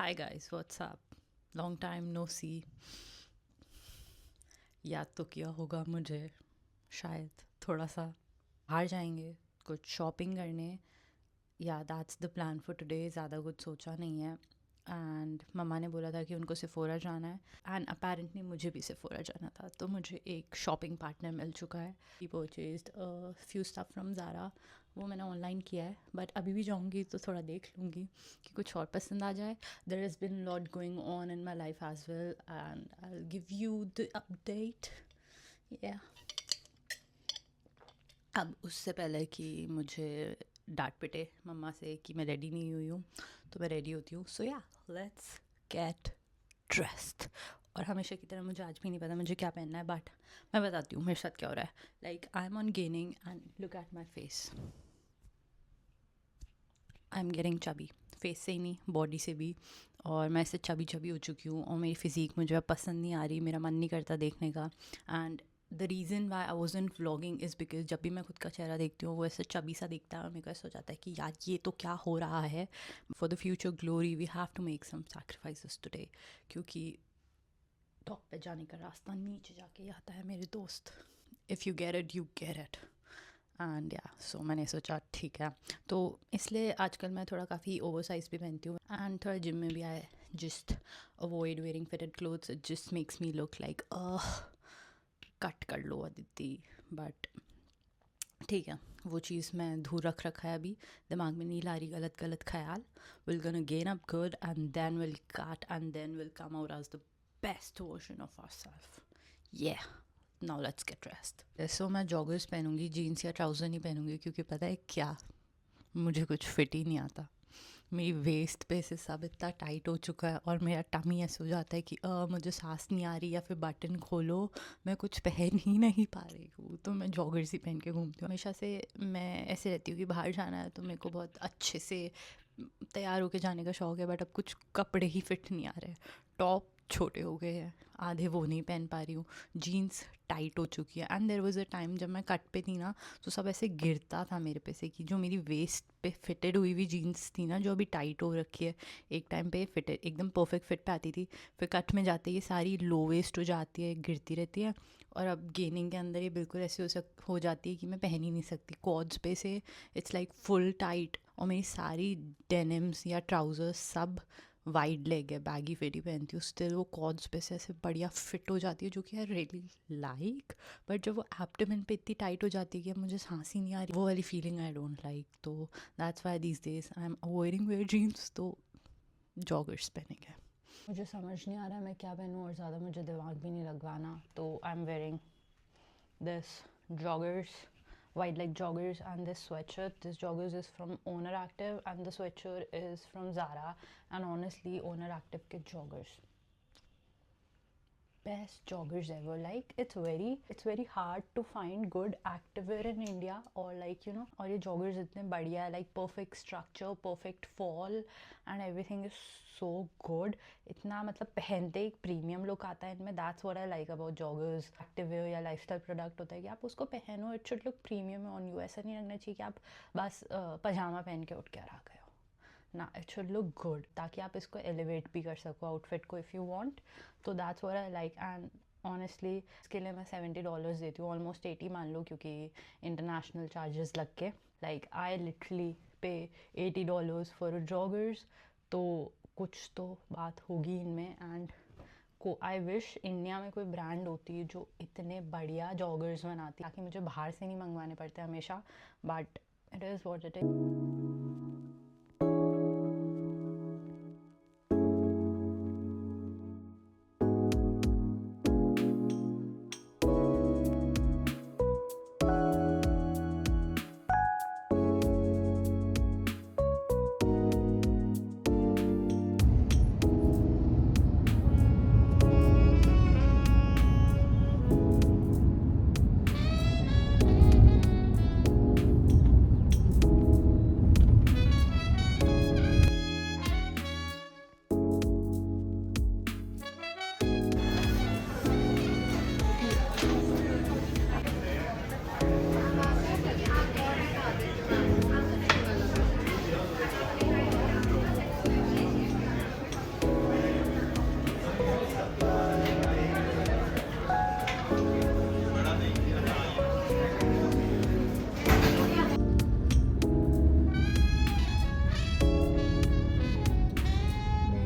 Hi guys, what's up? Long time no see. याद तो किया होगा मुझे शायद थोड़ा सा बाहर जाएंगे कुछ शॉपिंग करने या that's the plan for today ज़्यादा कुछ सोचा नहीं है एंड मम्मा ने बोला था कि उनको सिफोरा जाना है एंड अपेरेंटली मुझे भी सिफोरा जाना था तो मुझे एक शॉपिंग पार्टनर मिल चुका है he purchased few stuff from Zara वो मैंने ऑनलाइन किया है बट अभी भी जाऊँगी तो थोड़ा देख लूँगी कि कुछ और पसंद आ जाए there has bin lot going on in my life as well and I will give you the update या अब उससे पहले कि मुझे डांट पिटे मम्मा से कि मैं रेडी नहीं हुई हूँ तो मैं रेडी होती हूँ सो या लेट्स गेट ड्रेस्ड और हमेशा की तरह मुझे आज भी नहीं पता मुझे क्या पहनना है बट मैं बताती हूँ मेरे साथ क्या हो रहा है like I am on gaining and look at my face I am getting chubby face से ही नहीं बॉडी से भी और मैं इससे चबी चबी हो चुकी हूँ और मेरी फ़िज़ीक मुझे अब पसंद नहीं आ रही मेरा मन नहीं करता देखने का and the reason why I was in vlogging is because जब भी मैं खुद का चेहरा देखती हूँ वो ऐसे चबी सा दिखता है और मेरे को ऐसा हो जाता है कि यार ये तो क्या हो रहा है for the future glory we have to make some sacrifices today क्योंकि टॉप पे जाने का रास्ता नीचे जाके ही आता है मेरे दोस्त if you get it you get it and या सो मैंने सोचा ठीक है तो इसलिए आजकल मैं थोड़ा काफ़ी ओवर साइज भी पहनती हूँ एंड थोड़ा जिम में भी I just avoid wearing fitted clothes it just makes me look like cut कर लो अदिति बट ठीक है वो चीज़ मैं दूर रख रखा है अभी दिमाग में नहीं ला रही गलत गलत ख्याल will gonna gain up good and then will cut and then will come out as the best version of ourself yeah now let's get dressed so मैं जॉगर्स पहनूंगी जीन्स या ट्राउज़र नहीं पहनूंगी क्योंकि पता है क्या मुझे कुछ फिट ही नहीं आता मेरी वेस्ट पे से सब इतना टाइट हो चुका है और मेरा टमी ऐसे हो जाता है कि मुझे सांस नहीं आ रही या फिर बटन खोलो मैं कुछ पहन ही नहीं पा रही हूँ तो मैं जॉगर्स ही पहन के घूमती हूँ हमेशा से मैं ऐसे रहती हूँ कि बाहर जाना है तो मेरे को बहुत अच्छे से तैयार होके जाने का शौक़ है बट अब कुछ कपड़े ही फिट नहीं आ रहे टॉप छोटे हो गए हैं आधे वो नहीं पहन पा रही हूँ जीन्स टाइट हो चुकी है and there was a time जब मैं कट पे थी ना तो सब ऐसे गिरता था मेरे पे से कि जो मेरी वेस्ट पे फिटेड हुई जीन्स थी ना जो अभी टाइट हो रखी है एक टाइम पे फिटेड एकदम परफेक्ट फिट पे आती थी फिर कट में जाते ये सारी लो वेस्ट हो जाती है गिरती रहती है और अब गेनिंग के अंदर ये बिल्कुल ऐसे हो जाती है कि मैं पहन ही नहीं सकती कॉर्ड्स पे से इट्स लाइक फुल टाइट और मेरी सारी डेनिम्स या ट्राउज़र्स सब वाइड लेग है बैगी फेटी पहनती हूँ स्टिल वो कॉर्ड्स पे से ऐसे बढ़िया फिट हो जाती है जो कि आई रियली लाइक बट जब वो एब्डोमेन पे इतनी टाइट हो जाती है कि मुझे सांस ही नहीं आ रही वो वाली फीलिंग आई डोंट लाइक तो that's why these days I am avoiding wear jeans तो जॉगर्स पहनेंगे मुझे समझ नहीं आ रहा है मैं क्या पहनूँ और ज़्यादा मुझे दिमाग भी नहीं लगवाना तो I am wearing this joggers white leg joggers and this sweatshirt. This joggers is from Owner Active and the sweatshirt is from Zara and honestly Owner Active ke joggers best joggers ever like it's very hard to find good activewear in India or like you know और ये joggers इतने बढ़िया है like perfect structure perfect fall and everything is so good इतना मतलब पहनते एक premium look आता है इनमें that's what I like about joggers activewear या lifestyle product होता है कि आप उसको पहनो it should look premium on you ऐसा नहीं लगना चाहिए कि आप बस पजामा पहन के उठ के आ गए ना इट शुड लुक गुड ताकि आप इसको एलिवेट भी कर सको आउटफिट को इफ़ यू वांट तो that's what I like and honestly इसके लिए मैं $70 देती हूँ ऑलमोस्ट 80 मान लो क्योंकि इंटरनेशनल चार्जेस लग के लाइक आई लिटरली पे $80 फॉर जॉगर्स तो कुछ तो बात होगी इनमें एंड को आई विश इंडिया में कोई ब्रांड होती जो इतने बढ़िया जॉगर्स बनाती ताकि मुझे बाहर से नहीं मंगवाने पड़ते हमेशा but it is what it is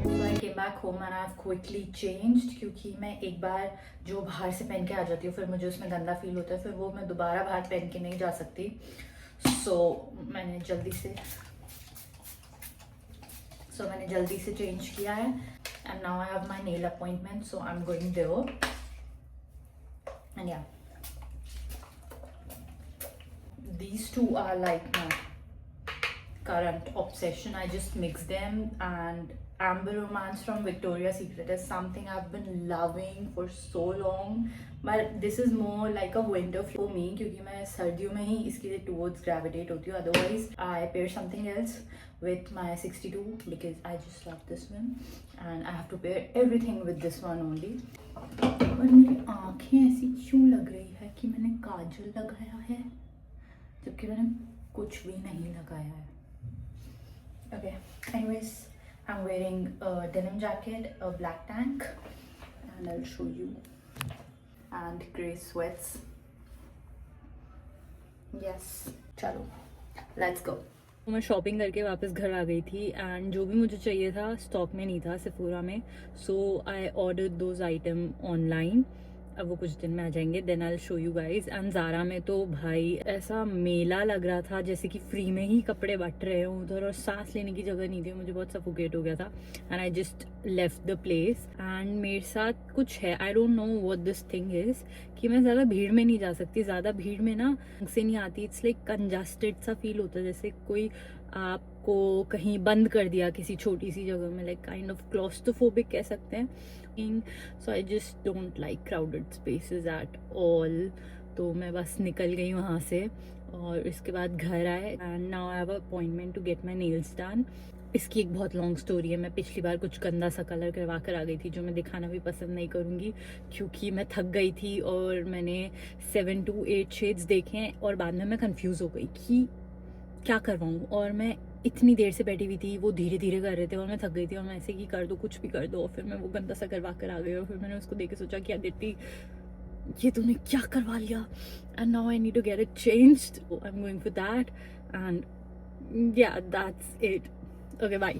So I came back home and I've quickly changed, क्योंकि मैं एक बार जो बाहर से पहन के आ जाती हूँ फिर मुझे उसमें गंदा फील होता है, फिर वो मैं दोबारा बाहर पहन के नहीं जा सकती. So मैंने जल्दी से चेंज किया है. And now I have my nail appointment, so I'm going there. And yeah, these two are like my current obsession. I just mix them, and Amber Romance from Victoria's Secret is something I've been loving for so long, but this is more like a winter for me क्योंकि मैं सर्दियों में ही इसके लिए towards gravitate होती हूँ. Otherwise I pair something else with my 62 because I just love this one and I have to pair everything with this one only. और मेरी आँखें ऐसी क्यों लग रही है कि मैंने काजल लगाया है जबकि मैंने कुछ भी नहीं लगाया है. Okay, anyways, I'm wearing a denim jacket, a black tank, and I'll show you, and grey sweats. Yes, chalo, let's go. मैं शॉपिंग करके वापस घर आ गई थी एंड जो भी मुझे चाहिए था स्टॉक में नहीं था सेफोरा में. So I order those item online. अब वो कुछ दिन में आ जाएंगे. Then I show you guys. And Zara में तो भाई ऐसा मेला लग रहा था जैसे कि फ्री में ही कपड़े बट रहे हों उधर, और सांस लेने की जगह नहीं थी. मुझे बहुत सफोकेट हो गया था and I just left the place. And मेरे साथ कुछ है, I don't know what this thing is, कि मैं ज़्यादा भीड़ में नहीं जा सकती. ज़्यादा भीड़ में ना से नहीं आती. इट्स लाइक कंजस्टेड सा फील होता है, जैसे कोई आपको कहीं बंद कर दिया किसी छोटी सी जगह में. लाइक काइंड ऑफ क्लॉस्ट्रोफोबिक कह सकते हैं. So I just don't like crowded spaces at all. तो मैं बस निकल गई वहाँ से और इसके बाद घर आए. And now I have a appointment to get my nails done. इसकी एक बहुत लॉन्ग स्टोरी है. मैं पिछली बार कुछ गंदा सा कलर करवा कर आ गई थी जो मैं दिखाना भी पसंद नहीं करूँगी क्योंकि मैं थक गई थी और मैंने 7 to 8 शेड्स देखे हैं और बाद में मैं कंफ्यूज हो गई कि क्या करवाऊँ. और मैं इतनी देर से बैठी हुई थी, वो धीरे धीरे कर रहे थे और मैं थक गई थी और मैं ऐसे कि कर दो कुछ भी कर दो. और फिर मैं वो गंदा सा करवा कर आ गई और फिर मैंने उसको देख के सोचा कि आदित्य ये तूने क्या करवा लिया. And now I need to get it changed. I am going for that and yeah that's it. Okay bye.